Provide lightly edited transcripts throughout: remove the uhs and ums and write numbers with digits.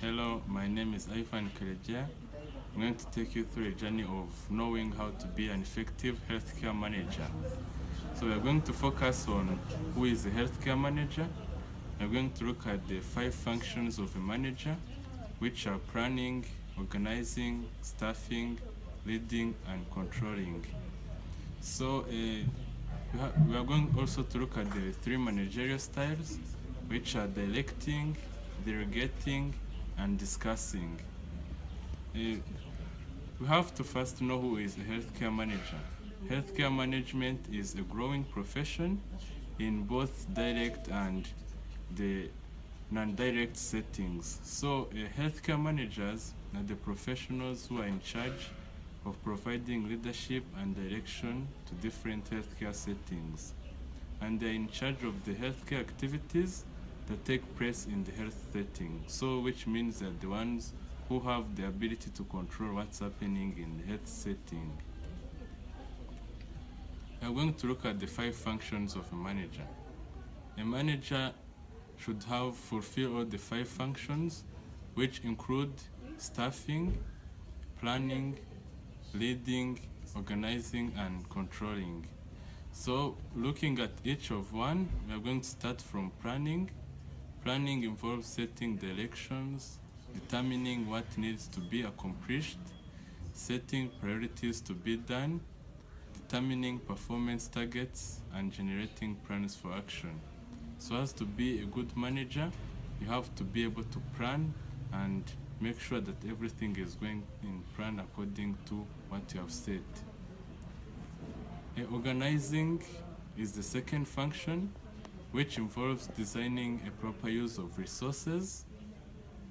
Hello, my name is Ivan Kareja. I'm going to take you through a journey of knowing how to be an effective healthcare manager. So we're going to focus on who is a healthcare manager. We're going to look at the 5 functions of a manager, which are planning, organizing, staffing, leading, and controlling. So we are going also to look at the 3 managerial styles, which are directing, delegating, and discussing. We have to first know who is a healthcare manager. Healthcare management is a growing profession in both direct and the non-direct settings. So healthcare managers are the professionals who are in charge of providing leadership and direction to different healthcare settings. And they're in charge of the healthcare activities that take place in the health setting. So which means that the ones who have the ability to control what's happening in the health setting. I'm going to look at the 5 functions of a manager. A manager should fulfill all the 5 functions, which include staffing, planning, leading, organizing, and controlling. So looking at each of one, we are going to start from planning. Planning involves setting directions, determining what needs to be accomplished, setting priorities to be done, determining performance targets, and generating plans for action. So as to be a good manager, you have to be able to plan and make sure that everything is going in plan according to what you have said. Organizing is the second function, which involves designing a proper use of resources,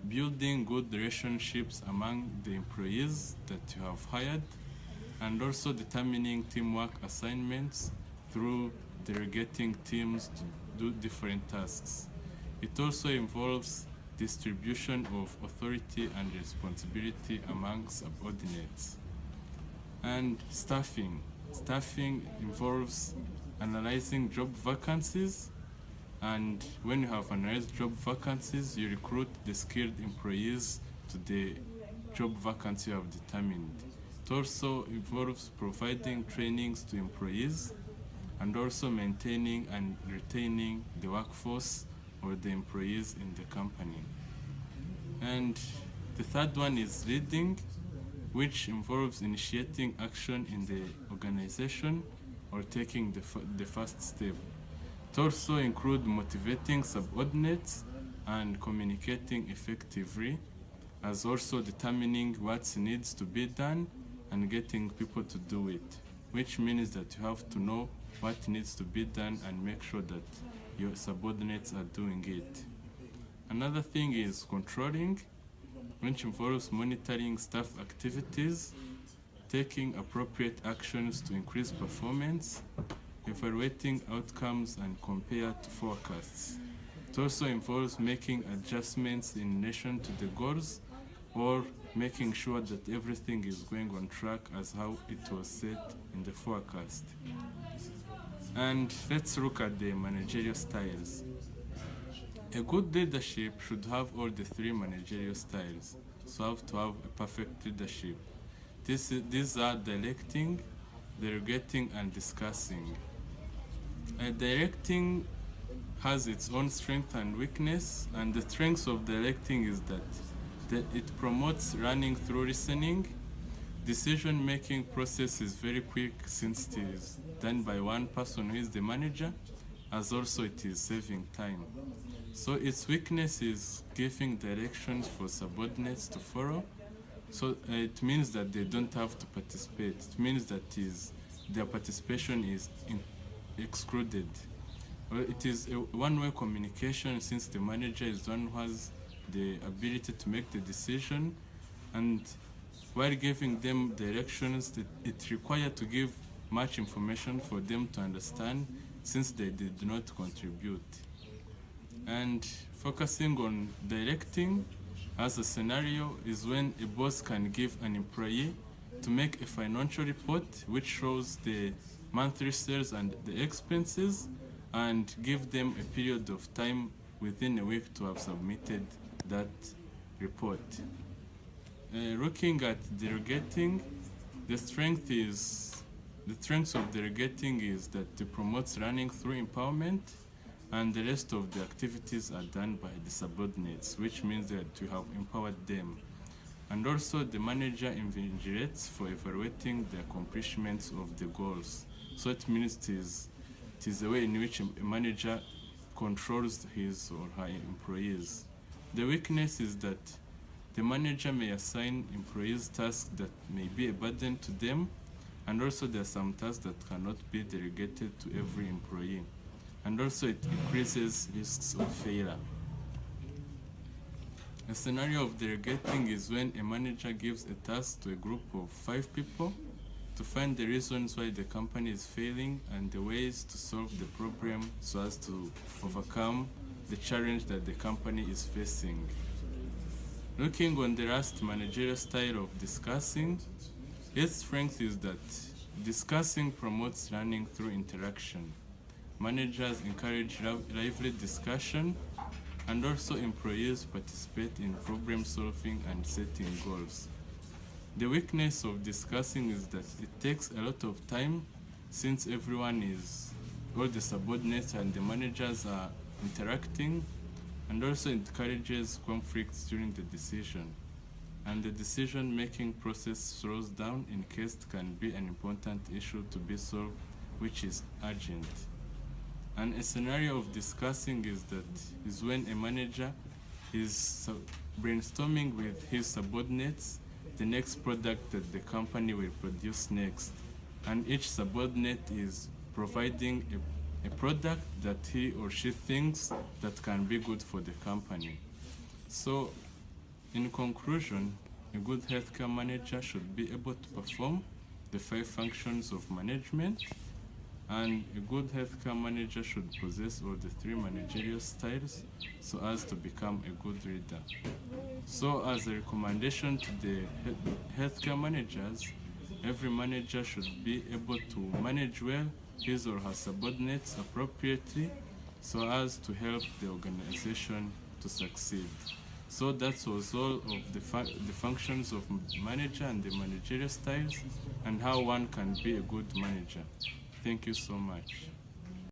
building good relationships among the employees that you have hired, and also determining teamwork assignments through delegating teams to do different tasks. It also involves distribution of authority and responsibility among subordinates. And staffing. Staffing involves analyzing job vacancies, and when you have analyzed job vacancies, you recruit the skilled employees to the job vacancy you have determined. It also involves providing trainings to employees and also maintaining and retaining the workforce or the employees in the company. And the third one is leading, which involves initiating action in the organization or taking the first step. It also includes motivating subordinates and communicating effectively, as also determining what needs to be done and getting people to do it, which means that you have to know what needs to be done and make sure that your subordinates are doing it. Another thing is controlling, which involves monitoring staff activities, taking appropriate actions to increase performance, evaluating outcomes, and compare to forecasts. It also involves making adjustments in relation to the goals or making sure that everything is going on track as how it was set in the forecast. And let's look at the managerial styles. A good leadership should have all the 3 managerial styles, so have to have a perfect leadership. These are directing, delegating, and discussing. Directing has its own strength and weakness, and the strengths of directing is that it promotes running through listening. Decision-making process is very quick since it is done by one person who is the manager, as also it is saving time. So its weakness is giving directions for subordinates to follow. So it means that they don't have to participate. It means that their participation is excluded. Well, it is a one-way communication since the manager is the one who has the ability to make the decision, and while giving them directions, it requires to give much information for them to understand since they did not contribute. And focusing on directing as a scenario is when a boss can give an employee to make a financial report which shows the monthly sales and the expenses and give them a period of time within a week to have submitted that report. Looking at delegating, the strengths of delegating is that it promotes learning through empowerment, and the rest of the activities are done by the subordinates, which means that you have empowered them. And also the manager invigilates for evaluating the accomplishments of the goals. So it means it is the way in which a manager controls his or her employees. The weakness is that the manager may assign employees tasks that may be a burden to them, and also there are some tasks that cannot be delegated to every employee. And also it increases risks of failure. A scenario of delegating is when a manager gives a task to a group of 5 people to find the reasons why the company is failing and the ways to solve the problem so as to overcome the challenge that the company is facing. Looking on the last managerial style of discussing, its strength is that discussing promotes learning through interaction. Managers encourage lively discussion, and also employees participate in problem solving and setting goals. The weakness of discussing is that it takes a lot of time since all the subordinates and the managers are interacting, and also encourages conflicts during the decision. And the decision-making process slows down in case it can be an important issue to be solved, which is urgent. And a scenario of discussing is when a manager is brainstorming with his subordinates the next product that the company will produce next. And each subordinate is providing a product that he or she thinks that can be good for the company. So, in conclusion, a good healthcare manager should be able to perform the 5 functions of management, and a good healthcare manager should possess all the 3 managerial styles so as to become a good leader. So, as a recommendation to the healthcare managers, every manager should be able to manage well his or her subordinates appropriately so as to help the organization to succeed. So that was all of the functions of manager and the managerial styles and how one can be a good manager. Thank you so much.